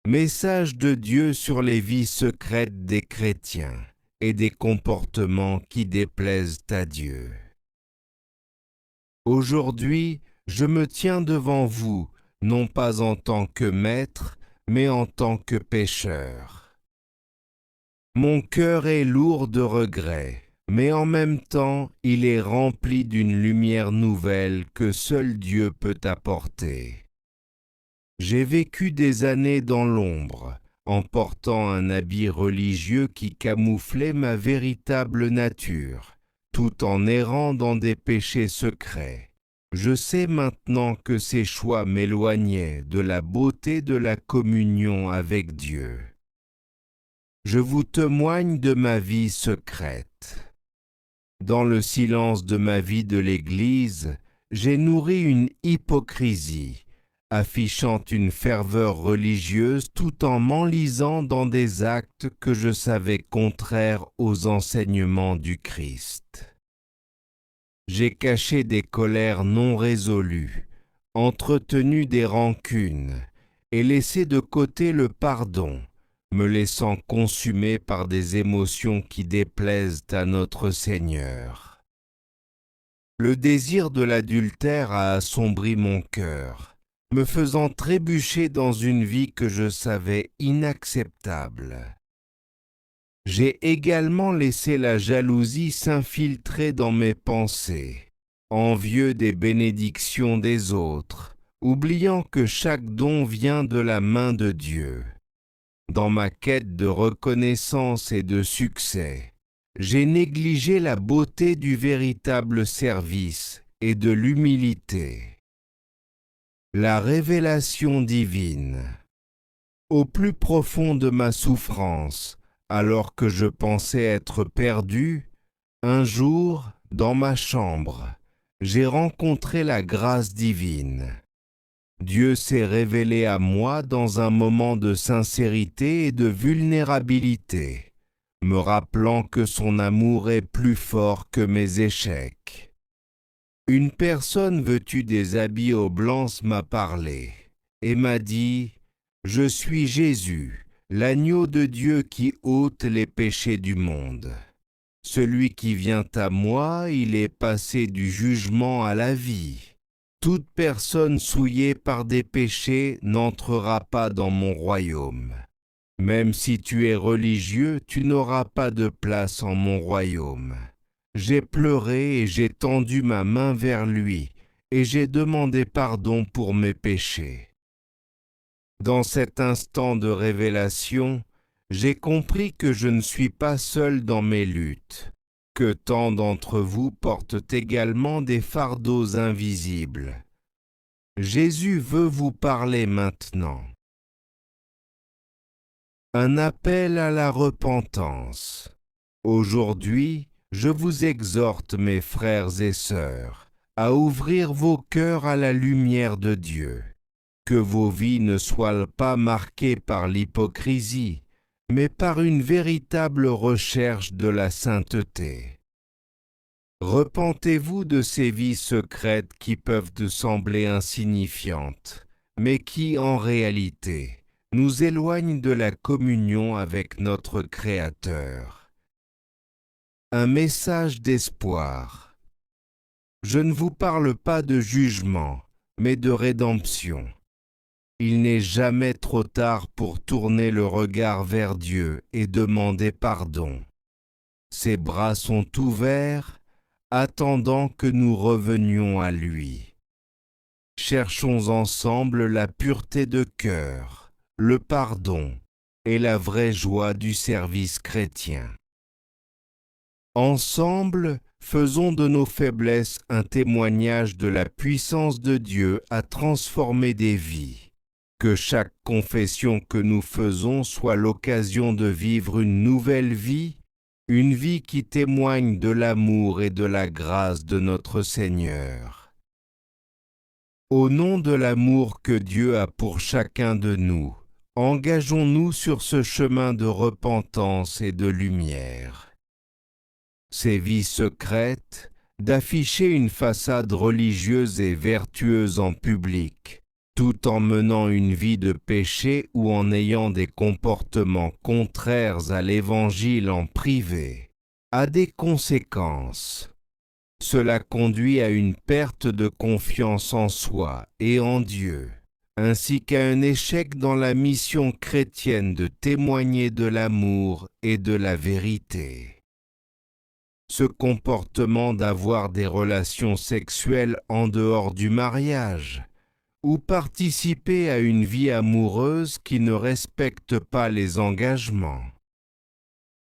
Message de Dieu sur les vies secrètes des chrétiens et des comportements qui déplaisent à Dieu. Aujourd'hui, je me tiens devant vous, non pas en tant que maître, mais en tant que pécheur. Mon cœur est lourd de regrets, mais en même temps, il est rempli d'une lumière nouvelle que seul Dieu peut apporter. J'ai vécu des années dans l'ombre, en portant un habit religieux qui camouflait ma véritable nature, tout en errant dans des péchés secrets. Je sais maintenant que ces choix m'éloignaient de la beauté de la communion avec Dieu. Je vous témoigne de ma vie secrète. Dans le silence de ma vie de l'Église, j'ai nourri une hypocrisie, affichant une ferveur religieuse tout en m'enlisant dans des actes que je savais contraires aux enseignements du Christ. J'ai caché des colères non résolues, entretenu des rancunes et laissé de côté le pardon, me laissant consumer par des émotions qui déplaisent à notre Seigneur. Le désir de l'adultère a assombri mon cœur, me faisant trébucher dans une vie que je savais inacceptable. J'ai également laissé la jalousie s'infiltrer dans mes pensées, envieux des bénédictions des autres, oubliant que chaque don vient de la main de Dieu. Dans ma quête de reconnaissance et de succès, j'ai négligé la beauté du véritable service et de l'humilité. La révélation divine. Au plus profond de ma souffrance, alors que je pensais être perdu, un jour, dans ma chambre, j'ai rencontré la grâce divine. Dieu s'est révélé à moi dans un moment de sincérité et de vulnérabilité, me rappelant que son amour est plus fort que mes échecs. Une personne vêtue des habits au blanc m'a parlé et m'a dit « Je suis Jésus, l'agneau de Dieu qui ôte les péchés du monde. Celui qui vient à moi, il est passé du jugement à la vie. Toute personne souillée par des péchés n'entrera pas dans mon royaume. Même si tu es religieux, tu n'auras pas de place en mon royaume. » J'ai pleuré et j'ai tendu ma main vers lui, et j'ai demandé pardon pour mes péchés. Dans cet instant de révélation, j'ai compris que je ne suis pas seul dans mes luttes, que tant d'entre vous portent également des fardeaux invisibles. Jésus veut vous parler maintenant. Un appel à la repentance. Aujourd'hui, je vous exhorte, mes frères et sœurs, à ouvrir vos cœurs à la lumière de Dieu, que vos vies ne soient pas marquées par l'hypocrisie, mais par une véritable recherche de la sainteté. Repentez-vous de ces vies secrètes qui peuvent te sembler insignifiantes, mais qui, en réalité, nous éloignent de la communion avec notre Créateur. Un message d'espoir. Je ne vous parle pas de jugement, mais de rédemption. Il n'est jamais trop tard pour tourner le regard vers Dieu et demander pardon. Ses bras sont ouverts, attendant que nous revenions à lui. Cherchons ensemble la pureté de cœur, le pardon et la vraie joie du service chrétien. Ensemble, faisons de nos faiblesses un témoignage de la puissance de Dieu à transformer des vies. Que chaque confession que nous faisons soit l'occasion de vivre une nouvelle vie, une vie qui témoigne de l'amour et de la grâce de notre Seigneur. Au nom de l'amour que Dieu a pour chacun de nous, engageons-nous sur ce chemin de repentance et de lumière. Ces vies secrètes, d'afficher une façade religieuse et vertueuse en public, tout en menant une vie de péché ou en ayant des comportements contraires à l'Évangile en privé, a des conséquences. Cela conduit à une perte de confiance en soi et en Dieu, ainsi qu'à un échec dans la mission chrétienne de témoigner de l'amour et de la vérité. Ce comportement d'avoir des relations sexuelles en dehors du mariage, ou participer à une vie amoureuse qui ne respecte pas les engagements,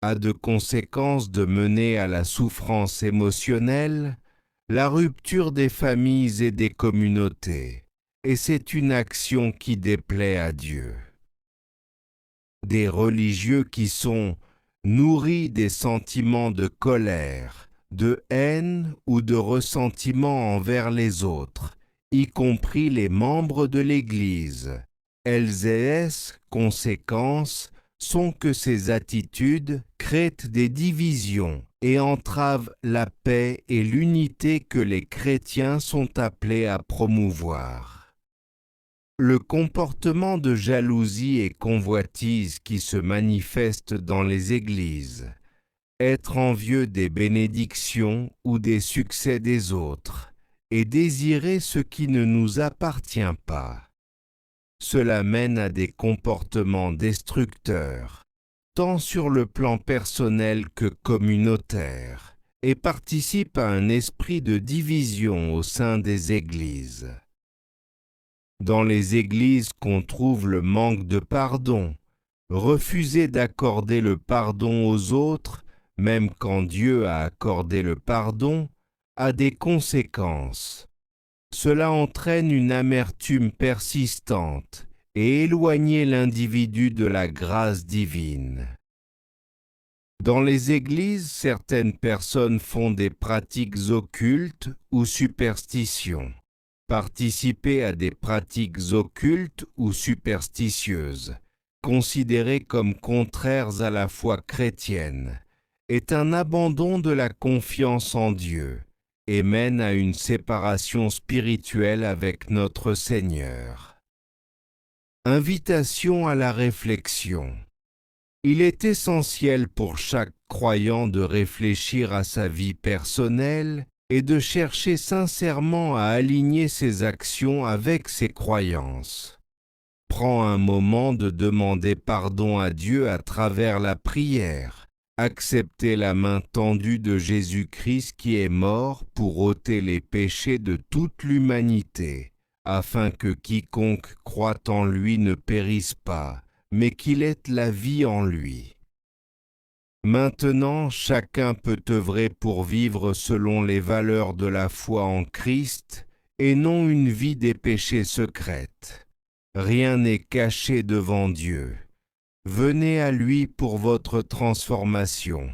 a de conséquences de mener à la souffrance émotionnelle, la rupture des familles et des communautés, et c'est une action qui déplaît à Dieu. Des religieux qui sont nourris des sentiments de colère, de haine ou de ressentiment envers les autres, y compris les membres de l'Église. LZS, conséquences, sont que ces attitudes créent des divisions et entravent la paix et l'unité que les chrétiens sont appelés à promouvoir. Le comportement de jalousie et convoitise qui se manifeste dans les églises, être envieux des bénédictions ou des succès des autres, et désirer ce qui ne nous appartient pas. Cela mène à des comportements destructeurs, tant sur le plan personnel que communautaire, et participe à un esprit de division au sein des églises. Dans les églises qu'on trouve le manque de pardon, refuser d'accorder le pardon aux autres, même quand Dieu a accordé le pardon, a des conséquences. Cela entraîne une amertume persistante et éloigner l'individu de la grâce divine. Dans les églises, certaines personnes font des pratiques occultes ou superstitions. Participer à des pratiques occultes ou superstitieuses, considérées comme contraires à la foi chrétienne, est un abandon de la confiance en Dieu et mène à une séparation spirituelle avec notre Seigneur. Invitation à la réflexion. Il est essentiel pour chaque croyant de réfléchir à sa vie personnelle et de chercher sincèrement à aligner ses actions avec ses croyances. Prends un moment de demander pardon à Dieu à travers la prière. Accepter la main tendue de Jésus-Christ qui est mort pour ôter les péchés de toute l'humanité, afin que quiconque croit en lui ne périsse pas, mais qu'il ait la vie en lui. Maintenant, chacun peut œuvrer pour vivre selon les valeurs de la foi en Christ et non une vie des péchés secrètes. Rien n'est caché devant Dieu. Venez à lui pour votre transformation.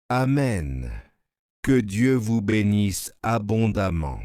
Amen. Que Dieu vous bénisse abondamment.